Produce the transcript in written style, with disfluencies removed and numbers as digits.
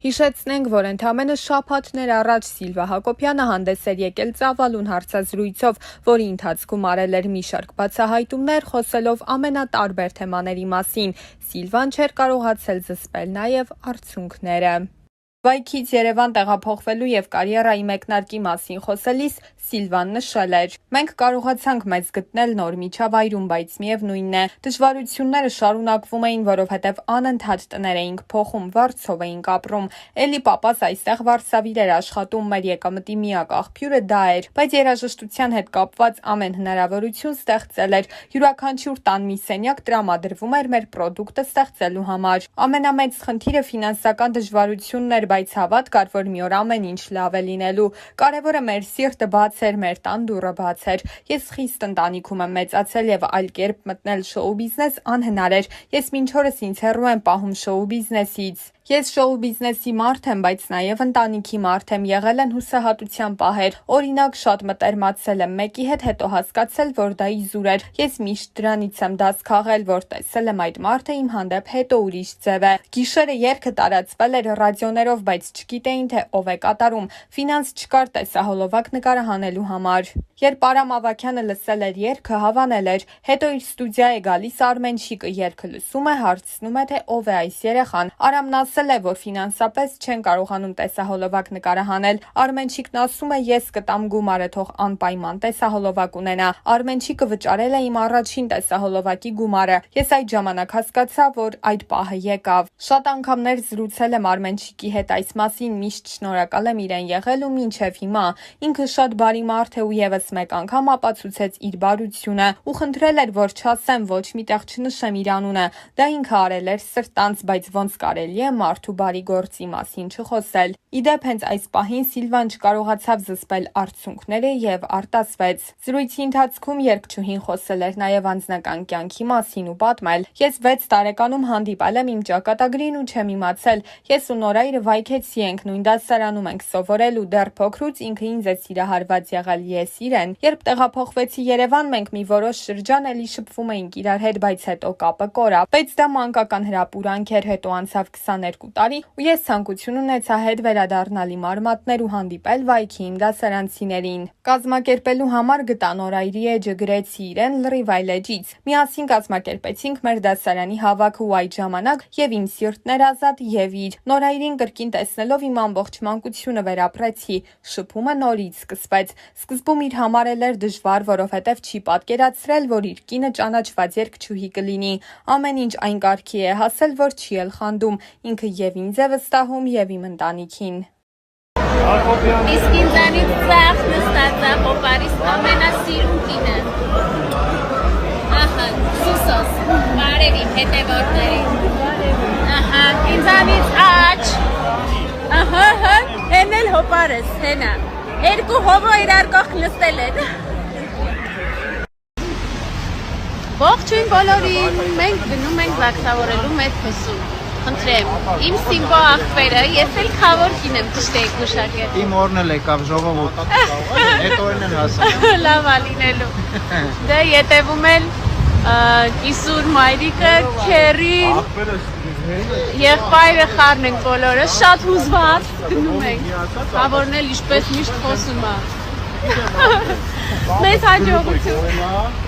Հիշեցնենք, որ ընդամենը շաբաթներ առաջ Սիլվա Հակոբյանը հանդես էր եկել ծավալուն հարցազրույցով, որի ընթացքում արել էր մի շարք բացահայտումներ, խոսելով ամենատարբեր թեմաների մասին։ Սիլվան չէր կարողացել զսպել նաև արդյունքները։ Վայքից Երևան տեղափոխվելու եւ կարիերայի մեկնարկի մասին խոսելիս Սիլվան նշել էր. «Մենք կարողացանք մեզ գտնել նոր միջավայրում, բայց միևնույնն է, դժվարությունները շարունակվում էին, որովհետեւ անընդհատ տներ էինք փոխում, վարձով էինք ապրում։ Էլի պապաս այստեղ վարսավիր էր աշխատում, մեր եկամտի միակ աղբյուրը դա էր, բայց երաժշտության հետ կապված ամեն հնարավորություն ստեղծել էր։ Յուրաքանչյուր տան մի սենյակ տրամադրվում էր մեր պրոդուկտը ստեղծելու համար։ Ամենամեծ խնդիրը ֆինանսական դժվարությունն էր, բայց հավատ կար, որ մի օր ամեն ինչ լավ է լինելու։ Կարևորը մեր սիրտը բաց էր, մեր տան դուռը բաց էր։ Ես խիստ ընտանիքում եմ մեծացել եւ այլ կերպ մտնել շոու բիզնես անհնար էր։ Ես մինչ օրս ինձ հեռու եմ պահում շոու բիզնեսից։ Ես շոու բիզնեսի մարդ եմ, բայց նաև ընտանիքի մարդ եմ, եղել են հուսահատության պահեր։ Օրինակ, շատ մտերմացել եմ մեկի հետ, հետո հասկացել, որ դա իզուր էր։ Ես միշտ դրանից եմ դաս քաղել, որ տեսել եմ այդ մարդը իմ հանդեպ հետո ուրիշ ձև է։ Գիշերը երգը տարածվել էր ռադիոներով, բայց չգիտեին, թե ով է կատարում։ Ֆինանս չկար տեսահոլովակ նկարահանելու համար։ Երբ Արամ Ավագյանը լսել էր երգը, հավանել էր։ Հետո իր ստուդիա է գալիս Արմենչիկը, երգը լսում է, հարցնում է, թե ով է այս երեխան։ Արամն ասել է, որ ֆինանսապես չեն կարողանում տեսահոլովակ նկարահանել։ Արմենչիկն ասում է, ես կտամ գումարը, թող անպայման տեսահոլովակ ունենա։ Արմենչիկը վճարել է իմ առաջին տեսահոլովակի գումարը։ Ես այդ ժամանակ հասկացա, որ այդ պահը եկավ։ Շատ անգամներ զրուցել եմ Արմենչիկի հետ այս մասին, միշտ շնորհակալ եմ իրեն եղել ու մինչև հիմա։ Ինքը շատ բարի մարդ է ու եւս մեկ անգամ ապացուցեց իր բարությունը ու խնդրել էր, որ չասեմ, ոչ միտեղ չնշեմ իր անունը։ Դա ինքը արել էր սրտանց, բայց ոնց կարելի է մարդու բարի գործի մասին չխոսել։ Իդեպ հենց այս պահին Սիլվան չկարողացավ զսպել արդյունքները եւ արտասվեց։ Զրույցի ընթացքում երգչուհին խոսել էր նաեւ անձնական կյանքի մասին ու պատմել. «Ես 6 տարեկանում հանդիպել եմ իմ ճակատագրին ու չեմ իմացել։ Ես ու Նորայրը վայքեցի ենք, նույն դասարանում ենք սովորել ու դեռ փոքրուց ինքը ինձ է սիրահարված եղել, ես իրեն։ Երբ տեղափոխվեցի Երևան, մենք մի որոշ շրջան էլի շփվում էինք իրար հետ, բայց հետո կապը կորավ։ Բայց դա մանկական հրապուրանք էր, հետո անցավ 22 տարի ու ես ցանկություն ունեցա հետ վերադառնալ իմ արմատներ ու հանդիպել վայքի իմ դասարանցիներին։ Կազմակերպելու համար գտա Նորայրի էջը, գրեցի իրեն լրիվ այլ էջից։ Միասին կազմակերպեցինք մեր դասարանի հավաքը ու այդ ժամանակ եւ իմ սիրտն էր ազատ եւ իր։ Նորայրին կրկին տեսնելով իմ ամբողջ մանկությունը վերապրեցի։ Շփումը նորից սկսվեց։ Սկզբում իր համար էլ էր դժվար, որովհետև չի պատկերացրել, որ իր կինը ճանաչված երգչուհի կլինի։ Ամեն ինչ այն կարգի է հասել, որ չի էլ խանդում։ Ինքը եւ ինձ է վստահում եւ իմ ընտանիքին։ Իսկ ինձանից ծախ նստած է հոպարիս ամենասիրուն կինը։ Ահա, Սուսոս, բարև իմ հետևորդներին։ Ահա, ինձանից աչ։ Ահա, հեն էլ հոպարս, հենա։ Երկու հովո իրար կողք նստել են։ Ողջույն բոլորին, մենք գնում ենք վաքսավորելու մեծ փեսում։ Խնդրեմ, իմ Սիմբո աղբերը, ես էլ խավոր կին եմ, ճիշտ եք գուշակել։ Իմ օրն էլ եկավ ժողովուրդ, հետ օրն են հասել։ Լավ ալինելու։ Դե ետևում էլ կիսուր մայրիկը, քերին, եղբայրը խառն ենք բոլորը, շատ հուզված գնում ենք, խավորն էլ ինչպես միշտ խոսում է։ Մեծ հաջողություն։